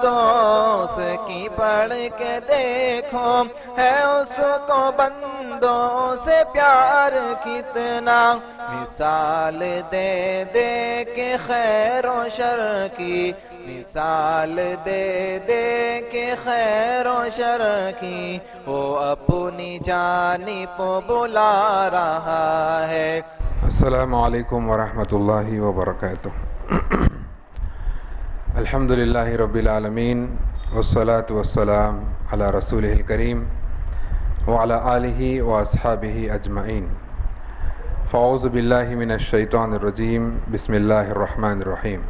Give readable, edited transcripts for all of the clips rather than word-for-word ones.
دوست کی پڑھ کے دیکھو ہے اس کو بندوں سے پیار کتنا، مثال دے دے کے خیر و شر کی، مثال دے دے کے خیر و شر کی، وہ اپنی جانب بلا رہا ہے۔ السلام علیکم ورحمۃ اللہ وبرکاتہ۔ الحمدللہ رب العالمین والصلاة والسلام علی رسولہ الکریم وعلی آلہ واصحابہ اجمعین۔ فاعوذ باللہ من الشیطان الرجیم، بسم اللہ الرحمن الرحیم۔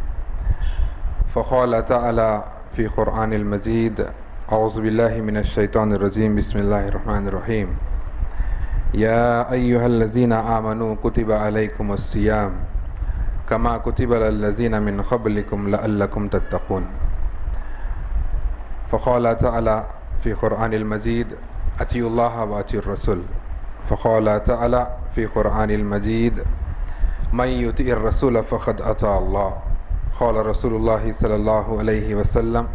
فقال تعالی فی قرآن المجید، اعوذ باللہ من الشیطان الرجیم، بسم اللہ الرحمن الرحیم۔ یا ایہا الذین آمنوا کتب علیکم الصیام کما کتب علی الذین من قبلکم لعلکم تتقون۔ فقال تعالی فی قرآن المجید، اطیعوا اللہ واطیعوا الرسول۔ فقال تعالی فی قرآن المجید، من یطع الرسول فقد اطاع اللہ۔ قال رسول اللہ صلی اللہ علیہ وسلم،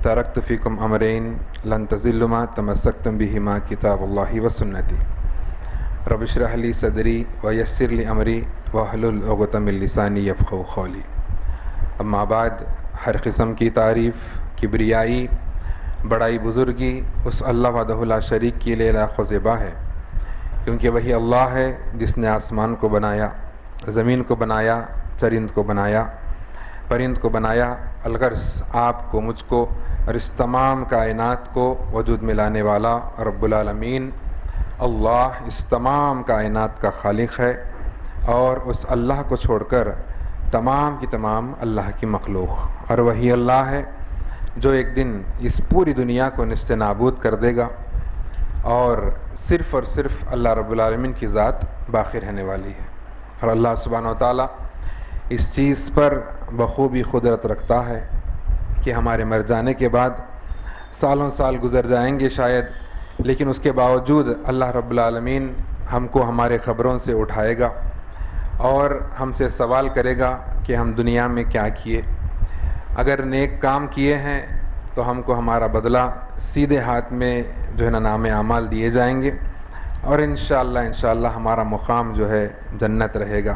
ترکت فیکم امرین لن تضلوا ما تمسکتم بہما کتاب اللہ وسنتی۔ رب اشرح لی صدری ویسر لی امری واحلل عقدۃ من لسانی یفقہوا قولی۔ اما بعد، ہر قسم کی تعریف، کبریائی، بڑائی، بزرگی اس اللہ وحدہ لا شریک کے لیے لاکھ و زیبا ہے، کیونکہ وہی اللہ ہے جس نے آسمان کو بنایا، زمین کو بنایا، چرند کو بنایا، پرند کو بنایا، الغرض آپ کو، مجھ کو اور اس تمام کائنات کو وجود میں لانے والا رب العالمین اللہ اس تمام کائنات کا خالق ہے، اور اس اللہ کو چھوڑ کر تمام کی تمام اللہ کی مخلوق، اور وہی اللہ ہے جو ایک دن اس پوری دنیا کو نیست نابود کر دے گا، اور صرف اللہ رب العالمین کی ذات باقی رہنے والی ہے۔ اور اللہ سبحانہ و تعالیٰ اس چیز پر بخوبی قدرت رکھتا ہے کہ ہمارے مر جانے کے بعد سالوں سال گزر جائیں گے شاید، لیکن اس کے باوجود اللہ رب العالمین ہم کو ہمارے خبروں سے اٹھائے گا اور ہم سے سوال کرے گا کہ ہم دنیا میں کیا کیے۔ اگر نیک کام کیے ہیں تو ہم کو ہمارا بدلہ سیدھے ہاتھ میں جو ہے نا نام اعمال دیے جائیں گے، اور انشاءاللہ ہمارا مقام جو ہے جنت رہے گا۔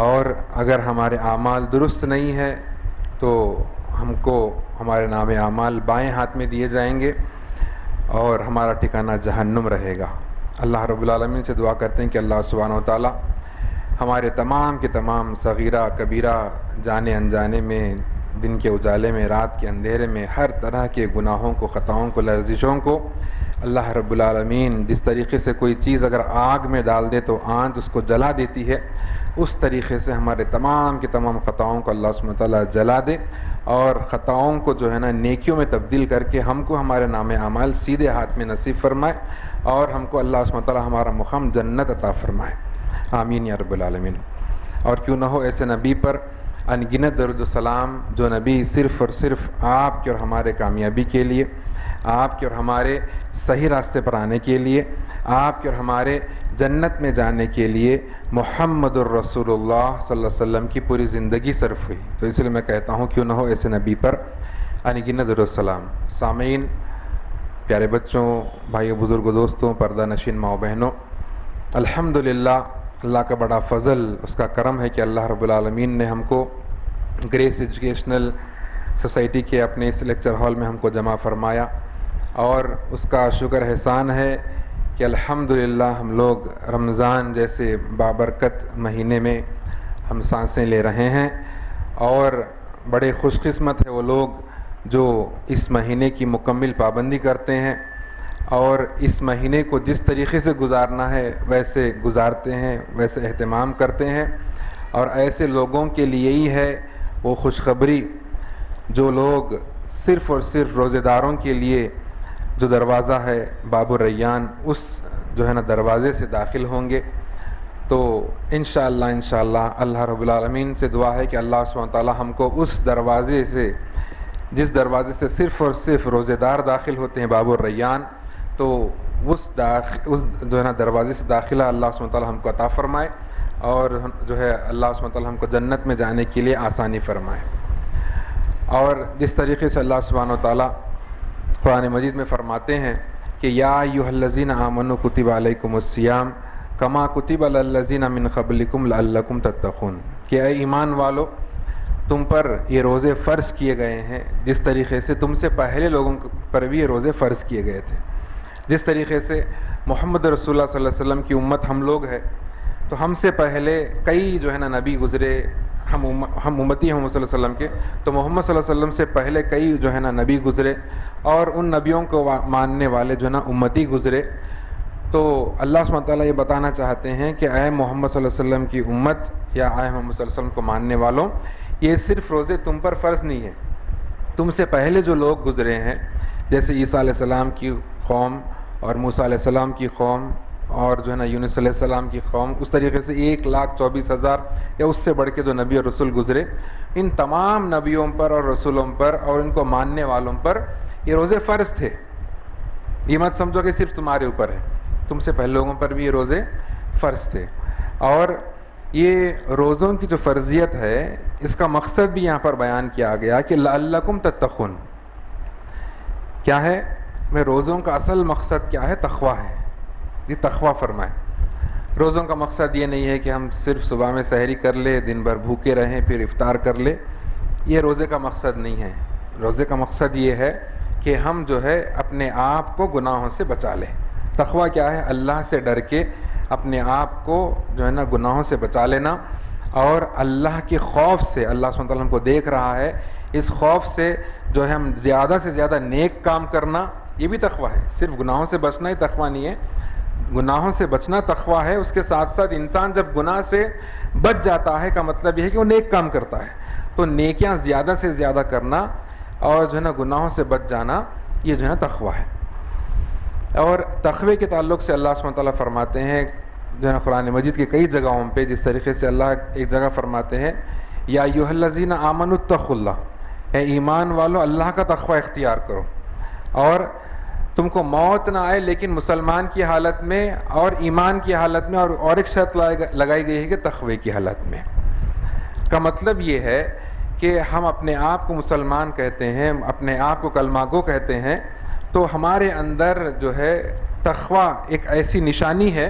اور اگر ہمارے اعمال درست نہیں ہے تو ہم کو ہمارے نام اعمال بائیں ہاتھ میں دیے جائیں گے، اور ہمارا ٹھکانہ جہنم رہے گا۔ اللہ رب العالمین سے دعا کرتے ہیں کہ اللہ سبحانہ و تعالیٰ ہمارے تمام کے تمام صغیرہ کبیرہ، جانے انجانے میں، دن کے اجالے میں، رات کے اندھیرے میں، ہر طرح کے گناہوں کو، خطاؤں کو، لرزشوں کو اللہ رب العالمین جس طریقے سے کوئی چیز اگر آگ میں ڈال دے تو آنچ اس کو جلا دیتی ہے، اس طریقے سے ہمارے تمام کے تمام خطاؤں کو اللہ سبحانہ وتعالیٰ جلا دے، اور خطاؤں کو جو ہے نا نیکیوں میں تبدیل کر کے ہم کو ہمارے نام اعمال سیدھے ہاتھ میں نصیب فرمائے، اور ہم کو اللہ سبحانہ وتعالیٰ ہمارا مقام جنت عطا فرمائے، آمین یا رب العالمین۔ اور کیوں نہ ہو ایسے نبی پر ان گنت درود و سلام جو نبی صرف اور صرف آپ کے اور ہمارے کامیابی کے لیے، آپ کے اور ہمارے صحیح راستے پر آنے کے لیے، آپ کے اور ہمارے جنت میں جانے کے لیے محمد الرسول اللہ صلی اللہ علیہ وسلم کی پوری زندگی صرف ہوئی، تو اس لیے میں کہتا ہوں کیوں نہ ہو ایسے نبی پر ان گنت درود و سلام۔ سامعین، پیارے بچوں، بھائیوں، بزرگوں، دوستوں، پردہ نشین ماؤں بہنوں، الحمدللہ اللہ کا بڑا فضل، اس کا کرم ہے کہ اللہ رب العالمین نے ہم کو گریس ایجوکیشنل سوسائٹی کے اپنے اس لیکچر ہال میں ہم کو جمع فرمایا، اور اس کا شکر احسان ہے کہ الحمدللہ ہم لوگ رمضان جیسے بابرکت مہینے میں ہم سانسیں لے رہے ہیں، اور بڑے خوش قسمت ہے وہ لوگ جو اس مہینے کی مکمل پابندی کرتے ہیں، اور اس مہینے کو جس طریقے سے گزارنا ہے ویسے گزارتے ہیں، ویسے اہتمام کرتے ہیں۔ اور ایسے لوگوں کے لیے ہی ہے وہ خوشخبری جو لوگ صرف اور صرف روزے داروں کے لیے جو دروازہ ہے باب الریان، اس جو ہے نا دروازے سے داخل ہوں گے۔ تو انشاءاللہ اللہ رب العالمین سے دعا ہے کہ اللہ سبحانہ وتعالیٰ ہم کو اس دروازے سے، جس دروازے سے صرف اور صرف روزے دار داخل ہوتے ہیں باب الریان، تو اس جو ہے نا دروازے سے داخلہ اللہ سبحانہ وتعالیٰ ہم کو عطا فرمائے، اور جو ہے اللہ سبحانہ وتعالیٰ ہم کو جنت میں جانے کے لیے آسانی فرمائے۔ اور جس طریقے سے اللہ سبحانہ و تعالیٰ قرآن مجید میں فرماتے ہیں کہ یا ایھا الذین آمنوا کتب علیکم الصیام کما کتب علی الذین من قبلکم لعلکم تتقون، کہ اے ایمان والو تم پر یہ روزے فرض کیے گئے ہیں جس طریقے سے تم سے پہلے لوگوں پر بھی یہ روزے فرض کیے گئے تھے۔ جس طریقے سے محمد رسول اللہ صلی اللہ علیہ وسلم کی امت ہم لوگ ہے، تو ہم سے پہلے کئی جو ہے نا نبی گزرے، ہم امتی ہیں محمد صلی اللہ علیہ وسلم کے، تو محمد صلی اللہ علیہ وسلم سے پہلے کئی جو ہے نا نبی گزرے، اور ان نبیوں کو ماننے والے جو ہے نا امتی گزرے۔ تو اللہ سبحانہ وتعالیٰ یہ بتانا چاہتے ہیں کہ اے محمد صلی اللہ علیہ وسلم کی امت یا اے محمد صلی اللہ علیہ وسلم کو ماننے والوں، یہ صرف روزے تم پر فرض نہیں ہے، تم سے پہلے جو لوگ گزرے ہیں جیسے عیسیٰ علیہ السلام کی قوم اور موسیٰ علیہ السلام کی قوم اور جو ہے نا یونس علیہ السلام کی قوم، اس طریقے سے 1,24,000 یا اس سے بڑھ کے جو نبی اور رسول گزرے، ان تمام نبیوں پر اور رسولوں پر اور ان کو ماننے والوں پر یہ روزے فرض تھے۔ یہ مت سمجھو کہ صرف تمہارے اوپر ہے، تم سے پہلے لوگوں پر بھی یہ روزے فرض تھے۔ اور یہ روزوں کی جو فرضیت ہے اس کا مقصد بھی یہاں پر بیان کیا گیا کہ لعلکم تتقون۔ کیا ہے؟ میں روزوں کا اصل مقصد کیا ہے؟ تقوی ہے، یہ تقوی فرمائے۔ روزوں کا مقصد یہ نہیں ہے کہ ہم صرف صبح میں سحری کر لیں، دن بھر بھوکے رہیں، پھر افطار کر لیں، یہ روزے کا مقصد نہیں ہے۔ روزے کا مقصد یہ ہے کہ ہم جو ہے اپنے آپ کو گناہوں سے بچا لیں۔ تقوی کیا ہے؟ اللہ سے ڈر کے اپنے آپ کو جو ہے نا گناہوں سے بچا لینا، اور اللہ کے خوف سے، اللہ سبحانہ وتعالیٰ ہم کو دیکھ رہا ہے، اس خوف سے جو ہے ہم زیادہ سے زیادہ نیک کام کرنا، یہ بھی تقوی ہے۔ صرف گناہوں سے بچنا ہی تقوی نہیں ہے، گناہوں سے بچنا تقوی ہے، اس کے ساتھ ساتھ انسان جب گناہ سے بچ جاتا ہے کا مطلب یہ ہے کہ وہ نیک کام کرتا ہے، تو نیکیاں زیادہ سے زیادہ کرنا اور جو ہے نا گناہوں سے بچ جانا، یہ جو ہے نا تقوی ہے۔ اور تقوی کے تعلق سے اللہ سبحانہ وتعالیٰ فرماتے ہیں جو ہے نا قرآن مجید کے کئی جگہوں پہ، جس طریقے سے اللہ ایک جگہ فرماتے ہیں یا ایھا الذین آمنوا اتقوا اللہ، اے ایمان والو اللہ کا تقوی اختیار کرو، اور تم کو موت نہ آئے لیکن مسلمان کی حالت میں اور ایمان کی حالت میں، اور ایک شرط لگائی گئی ہے کہ تقوی کی حالت میں۔ کا مطلب یہ ہے کہ ہم اپنے آپ کو مسلمان کہتے ہیں، اپنے آپ کو کلمہ گو کہتے ہیں، تو ہمارے اندر جو ہے تقوی ایک ایسی نشانی ہے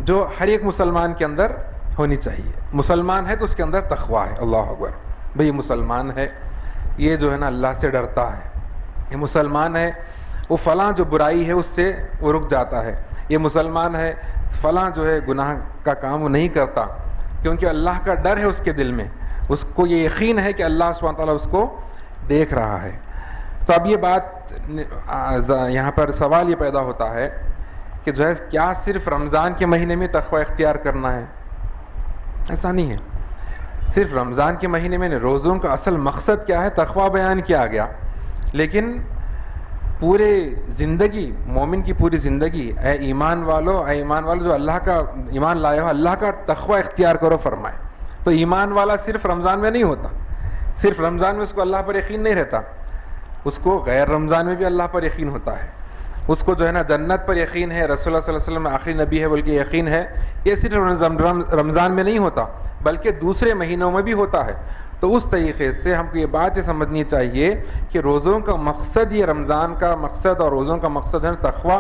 جو ہر ایک مسلمان کے اندر ہونی چاہیے۔ مسلمان ہے تو اس کے اندر تقوی ہے۔ اللہ اکبر، بھئی مسلمان ہے، یہ جو ہے نا اللہ سے ڈرتا ہے، یہ مسلمان ہے وہ فلاں جو برائی ہے اس سے وہ رک جاتا ہے، یہ مسلمان ہے فلاں جو ہے گناہ کا کام وہ نہیں کرتا، کیونکہ اللہ کا ڈر ہے اس کے دل میں، اس کو یہ یقین ہے کہ اللہ سبحانہ تعالیٰ اس کو دیکھ رہا ہے۔ تو اب یہ بات یہاں پر سوال یہ پیدا ہوتا ہے کہ جو ہے کیا صرف رمضان کے مہینے میں تقوی اختیار کرنا ہے؟ ایسا نہیں ہے، صرف رمضان کے مہینے میں روزوں کا اصل مقصد کیا ہے؟ تقوی بیان کیا گیا، لیکن پورے زندگی، مومن کی پوری زندگی، اے ایمان والو جو اللہ کا ایمان لائے ہو، اللہ کا تقوی اختیار کرو فرمائے۔ تو ایمان والا صرف رمضان میں نہیں ہوتا، صرف رمضان میں اس کو اللہ پر یقین نہیں رہتا، اس کو غیر رمضان میں بھی اللہ پر یقین ہوتا ہے، اس کو جو ہے نا جنت پر یقین ہے، رسول اللہ صلی اللہ علیہ وسلم آخری نبی ہے بلکہ یقین ہے، یہ صرف رمضان میں نہیں ہوتا بلکہ دوسرے مہینوں میں بھی ہوتا ہے۔ تو اس طریقے سے ہم کو یہ بات سمجھنی چاہیے کہ روزوں کا مقصد، یہ رمضان کا مقصد اور روزوں کا مقصد ہے تقوی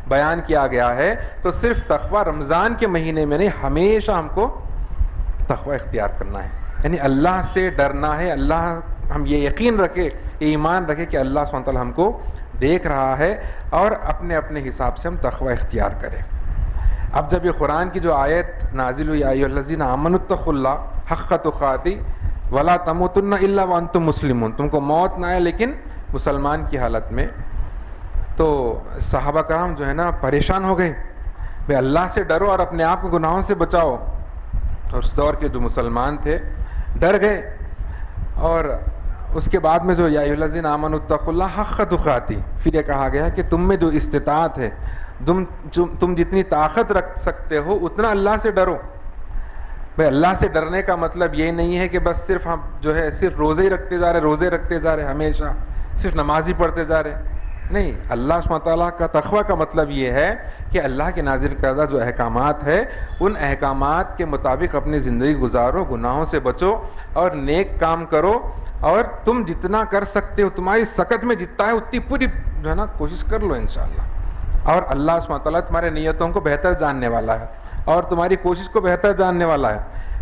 بیان کیا گیا ہے، تو صرف تقوی رمضان کے مہینے میں نہیں، ہمیشہ ہم کو تقوی اختیار کرنا ہے، یعنی اللہ سے ڈرنا ہے، اللہ ہم یہ یقین رکھے، یہ ایمان رکھے کہ اللہ سبحانہ وتعالیٰ ہم کو دیکھ رہا ہے، اور اپنے اپنے حساب سے ہم تقوی اختیار کریں۔ اب جب یہ قرآن کی جو آیت نازل ہوئی، یا ایھا الذین آمنوا اتقوا اللہ حق تقاتہ ولا تموتن الا وانتم مسلمون، تم کو موت نہ آئے لیکن مسلمان کی حالت میں، تو صحابہ کرام جو ہے نا پریشان ہو گئے، بھئی اللہ سے ڈرو اور اپنے آپ کو گناہوں سے بچاؤ۔ اور اس دور کے جو مسلمان تھے ڈر گئے، اور اس کے بعد میں جو یا ایھا الذین آمنوا اتقوا اللہ حق تقاتہ، پھر یہ کہا گیا کہ تم میں جو استطاعت ہے، تم جتنی طاقت رکھ سکتے ہو اتنا اللہ سے ڈرو۔ بھئی اللہ سے ڈرنے کا مطلب یہ نہیں ہے کہ بس صرف ہم جو ہے صرف روزے ہی رکھتے جا رہے، ہمیشہ صرف نماز ہی پڑھتے جا رہے، نہیں، اللہ سبحانہ تعالیٰ کا تقویٰ کا مطلب یہ ہے کہ اللہ کے نازل کردہ جو احکامات ہے ان احکامات کے مطابق اپنی زندگی گزارو، گناہوں سے بچو اور نیک کام کرو، اور تم جتنا کر سکتے ہو، تمہاری سکت میں جتنا ہے اتنی پوری جو ہے نا کوشش کر لو انشاءاللہ. اور اللہ سبحانہ تعالیٰ تمہارے نیتوں کو بہتر جاننے والا ہے اور تمہاری کوشش کو بہتر جاننے والا ہے.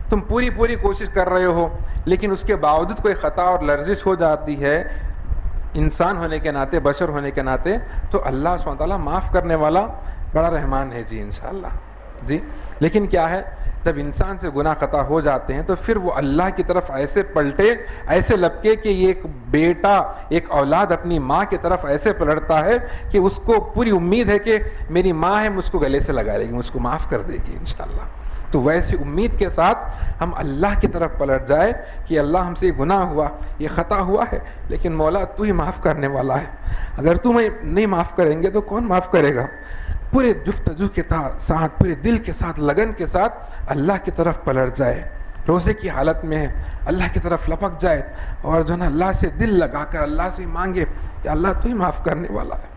تم پوری کوشش کر رہے ہو لیکن اس کے باوجود کوئی خطا اور لرزش ہو جاتی ہے انسان ہونے کے ناطے، بشر ہونے کے ناطے، تو اللہ سبحانہ تعالیٰ معاف کرنے والا بڑا رحمان ہے جی انشاءاللہ. جی لیکن کیا ہے، جب انسان سے گناہ خطا ہو جاتے ہیں تو پھر وہ اللہ کی طرف ایسے پلٹے، ایسے لپکے کہ یہ ایک بیٹا، ایک اولاد اپنی ماں کی طرف ایسے پلٹتا ہے کہ اس کو پوری امید ہے کہ میری ماں ہے، مجھ کو گلے سے لگا لے گی، مجھ کو معاف کر دے گی انشاءاللہ. تو ویسی امید کے ساتھ ہم اللہ کی طرف پلٹ جائے کہ اللہ ہم سے یہ گناہ ہوا، یہ خطا ہوا ہے، لیکن مولا تو ہی معاف کرنے والا ہے، اگر تم نہیں معاف کریں گے تو کون معاف کرے گا. پورے جفتجو کے ساتھ، پورے دل کے ساتھ، لگن کے ساتھ اللہ کی طرف پلٹ جائے، روزے کی حالت میں ہے اللہ کی طرف لپک جائے اور جو ہے نا اللہ سے دل لگا کر اللہ سے مانگے کہ اللہ تو ہی معاف کرنے والا ہے،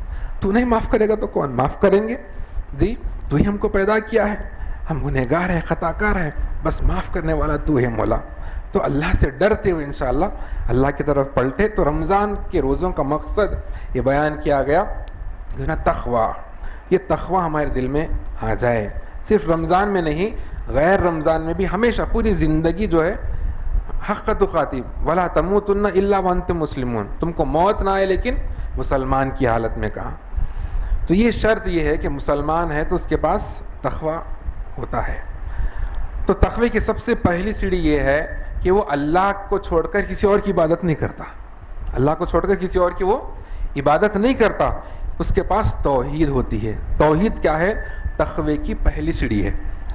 تو نہیں معاف کرے گا تو کون معاف کریں گے. جی تو ہی ہم کو پیدا کیا ہے، ہم گنہگار ہیں، خطا کار ہیں، بس معاف کرنے والا تو ہے مولا. تو اللہ سے ڈرتے ہوئے انشاءاللہ اللہ کی طرف پلٹے. تو رمضان کے روزوں کا مقصد یہ بیان کیا گیا جو ہے نا تقویٰ، یہ تقویٰ ہمارے دل میں آ جائے. صرف رمضان میں نہیں، غیر رمضان میں بھی ہمیشہ پوری زندگی جو ہے حق تقاتہ ولا تموتن الا وانتم مسلمون، تم کو موت نہ آئے لیکن مسلمان کی حالت میں کہا. تو یہ شرط یہ ہے کہ مسلمان ہے تو اس کے پاس تقویٰ ہوتا ہے. تو تقوی کی سب سے پہلی سیڑھی یہ ہے کہ وہ اللہ کو چھوڑ کر کسی اور کی عبادت نہیں کرتا، اللہ کو چھوڑ کر کسی اور کی وہ عبادت نہیں کرتا، اس کے پاس توحید ہوتی ہے. توحید کیا ہے؟ تقوی کی پہلی سیڑھی ہے.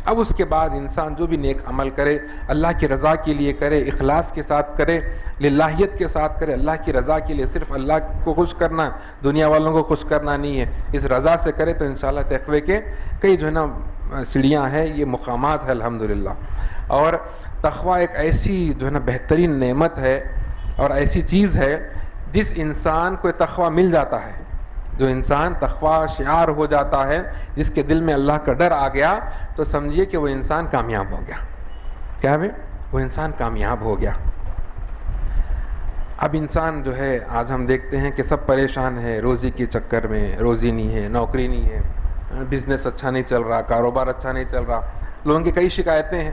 اب اس کے بعد انسان جو بھی نیک عمل کرے اللہ کی رضا کے لیے کرے، اخلاص کے ساتھ کرے، للہیت کے ساتھ کرے، اللہ کی رضا کے لیے، صرف اللہ کو خوش کرنا، دنیا والوں کو خوش کرنا نہیں ہے، اس رضا سے کرے تو انشاءاللہ تقوی کے کئی جو ہے نا سیڑھیاں ہیں، یہ مقامات ہے الحمدللہ. اور تقوی ایک ایسی جو ہے نا بہترین نعمت ہے اور ایسی چیز ہے جس انسان کو تقوی مل جاتا ہے، جو انسان تقوی شعار ہو جاتا ہے، جس کے دل میں اللہ کا ڈر آ گیا تو سمجھیے کہ وہ انسان کامیاب ہو گیا. کیا ہے؟ وہ انسان کامیاب ہو گیا. اب انسان جو ہے آج ہم دیکھتے ہیں کہ سب پریشان ہے روزی کے چکر میں، روزی نہیں ہے، نوکری نہیں ہے، بزنس اچھا نہیں چل رہا، کاروبار اچھا نہیں چل رہا، لوگوں کی کئی شکایتیں ہیں.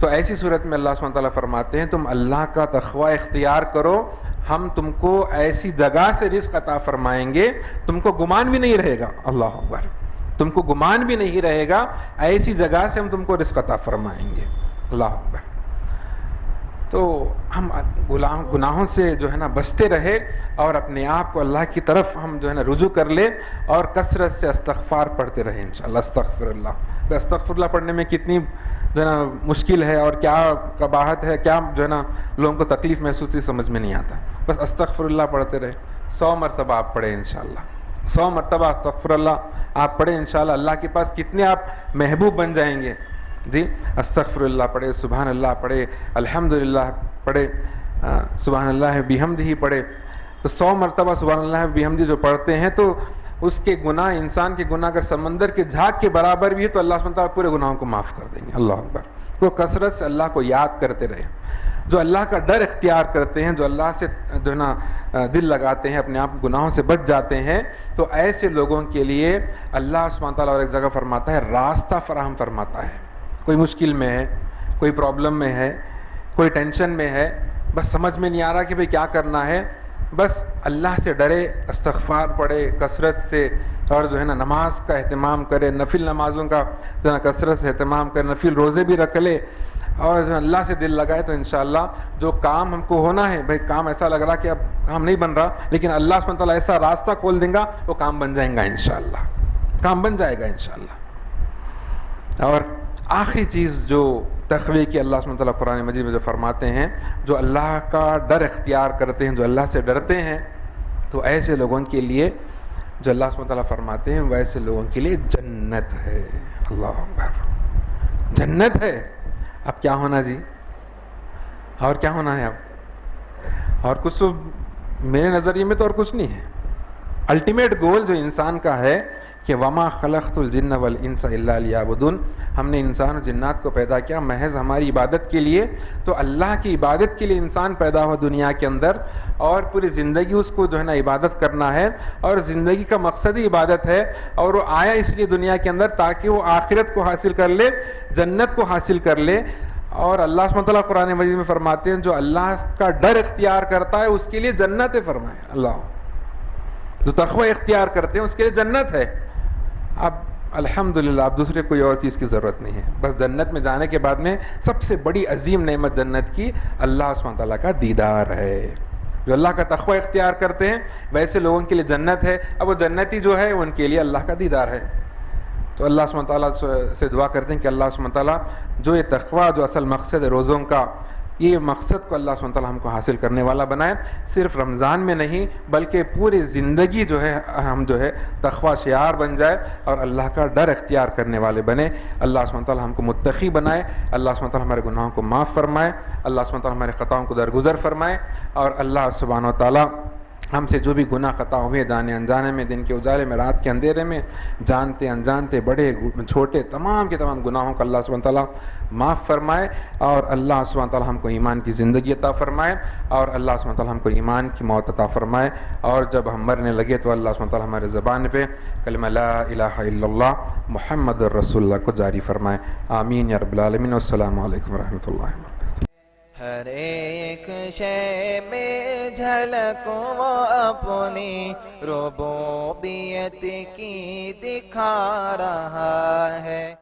تو ایسی صورت میں اللہ سبحانہ تعالیٰ فرماتے ہیں تم اللہ کا تقوی اختیار کرو، ہم تم کو ایسی جگہ سے رزق عطا فرمائیں گے تم کو گمان بھی نہیں رہے گا. اللہ اکبر، تم کو گمان بھی نہیں رہے گا، ایسی جگہ سے ہم تم کو رزق عطا فرمائیں گے. اللہ اکبر. تو ہم گناہوں سے جو ہے نا بچتے رہے اور اپنے آپ کو اللہ کی طرف ہم جو ہے نا رجوع کر لے اور کثرت سے استغفار پڑھتے رہے انشاءاللہ. استغفر اللہ، استغفر اللہ پڑھنے میں کتنی جو ہے نا مشکل ہے اور کیا قباحت ہے، کیا جو ہے نا لوگوں کو تکلیف محسوس ہوتی سمجھ میں نہیں آتا. بس استغفر اللہ پڑھتے رہے. 100 مرتبہ آپ پڑھیں انشاءاللہ، 100 مرتبہ استغفر اللہ آپ پڑھیں انشاءاللہ. اللہ کے پاس کتنے آپ محبوب بن جائیں گے. جی استغفر اللہ پڑھے، سبحان اللہ پڑھے، الحمدللہ پڑھے، سبحان اللہ بحمدہ پڑھے. تو 100 مرتبہ سبحان اللہ بحمدہ جو پڑھتے ہیں تو اس کے گناہ، انسان کے گناہ اگر سمندر کے جھاگ کے برابر بھی ہے تو اللہ سبحانہ تعالیٰ پورے گناہوں کو معاف کر دیں گے. اللہ اکبر. تو کثرت سے اللہ کو یاد کرتے رہے. جو اللہ کا ڈر اختیار کرتے ہیں، جو اللہ سے جو ہے نا دل لگاتے ہیں، اپنے آپ گناہوں سے بچ جاتے ہیں، تو ایسے لوگوں کے لیے اللہ سبحانہ تعالیٰ اور ایک جگہ فرماتا ہے راستہ فراہم فرماتا ہے. کوئی مشکل میں ہے، کوئی پرابلم میں ہے، کوئی ٹینشن میں ہے، بس سمجھ میں نہیں آ رہا کہ بھئی کیا کرنا ہے، بس اللہ سے ڈرے، استغفار پڑھے کثرت سے، اور جو ہے نا نماز کا اہتمام کرے، نفل نمازوں کا جو ہے نا کثرت سے اہتمام کرے، نفل روزے بھی رکھ لے اور جو ہے اللہ سے دل لگائے تو انشاءاللہ جو کام ہم کو ہونا ہے، بھئی کام ایسا لگ رہا کہ اب کام نہیں بن رہا، لیکن اللہ سبحانہ تعالیٰ ایسا راستہ کھول دیں گا وہ کام بن جائیں گا انشاءاللہ، کام بن جائے گا انشاءاللہ. اور آخری چیز جو تقوی کی اللہ سبحانہ تعالیٰ قرآن مجید میں جو فرماتے ہیں، جو اللہ کا ڈر اختیار کرتے ہیں، جو اللہ سے ڈرتے ہیں، تو ایسے لوگوں کے لیے جو اللہ سبحانہ تعالیٰ فرماتے ہیں ویسے لوگوں کے لیے جنت ہے. اللہ اکبر. جنت ہے. اب کیا ہونا جی؟ اور کیا ہونا ہے اب؟ اور کچھ تو میرے نظریے میں تو اور کچھ نہیں ہے. الٹیمیٹ گول جو انسان کا ہے کہ وما خلقت الجن والانس الا لیعبدون، ہم نے انسان و جنات کو پیدا کیا محض ہماری عبادت کے لیے. تو اللہ کی عبادت کے لیے انسان پیدا ہوا دنیا کے اندر، اور پوری زندگی اس کو جو ہے نا عبادت کرنا ہے، اور زندگی کا مقصد ہی عبادت ہے. اور وہ آیا اس لیے دنیا کے اندر تاکہ وہ آخرت کو حاصل کر لے، جنت کو حاصل کر لے. اور اللہ سبحانہ وتعالیٰ قرآن مجید میں فرماتے ہیں جو اللہ کا ڈر اختیار کرتا ہے اس کے لیے جنت ہے. فرمائے اللہ، جو تقوی اختیار کرتے ہیں اس کے لیے جنت ہے. اب الحمدللہ اب دوسرے کوئی اور چیز کی ضرورت نہیں ہے. بس جنت میں جانے کے بعد میں سب سے بڑی عظیم نعمت جنت کی اللہ سبحانہ تعالیٰ کا دیدار ہے. جو اللہ کا تقوی اختیار کرتے ہیں ویسے لوگوں کے لیے جنت ہے. اب وہ جنتی جو ہے ان کے لیے اللہ کا دیدار ہے. تو اللہ سبحانہ تعالیٰ سے دعا کرتے ہیں کہ اللہ سبحانہ تعالیٰ جو یہ تقوی جو اصل مقصد ہے روزوں کا، یہ مقصد کو اللہ سبحانہ تعالیٰ ہم کو حاصل کرنے والا بنائے. صرف رمضان میں نہیں بلکہ پوری زندگی جو ہے ہم جو ہے تقوی شعار بن جائے اور اللہ کا ڈر اختیار کرنے والے بنے. اللہ سبحانہ تعالیٰ ہم کو متقی بنائے. اللہ سبحانہ تعالیٰ ہمارے گناہوں کو معاف فرمائے. اللہ سبحانہ تعالیٰ ہمارے خطاؤں کو درگزر فرمائے. اور اللہ سبحانہ تعالیٰ ہم سے جو بھی گناہ خطا ہوئے جانے انجانے میں، دن کے اجالے میں، رات کے اندھیرے میں، جانتے انجانتے، بڑے چھوٹے، تمام کے تمام گناہوں کا اللہ سبحانہ تعالیٰ معاف فرمائے. اور اللہ سبحانہ تعالیٰ ہم کو ایمان کی زندگی عطا فرمائے. اور اللہ سبحانہ تعالیٰ ہم کو ایمان کی موت عطا فرمائے. اور جب ہم مرنے لگے تو اللہ سبحانہ تعالیٰ ہمارے زبان پہ کلمہ لا الہ الا اللہ محمد رسول اللہ کو جاری فرمائے. آمین یا رب العالمین. والسلام علیکم ورحمۃ اللہ وبرکاتہ. ہر ایک شے میں جھلک وہ اپنی ربوبیت کی دکھا رہا ہے.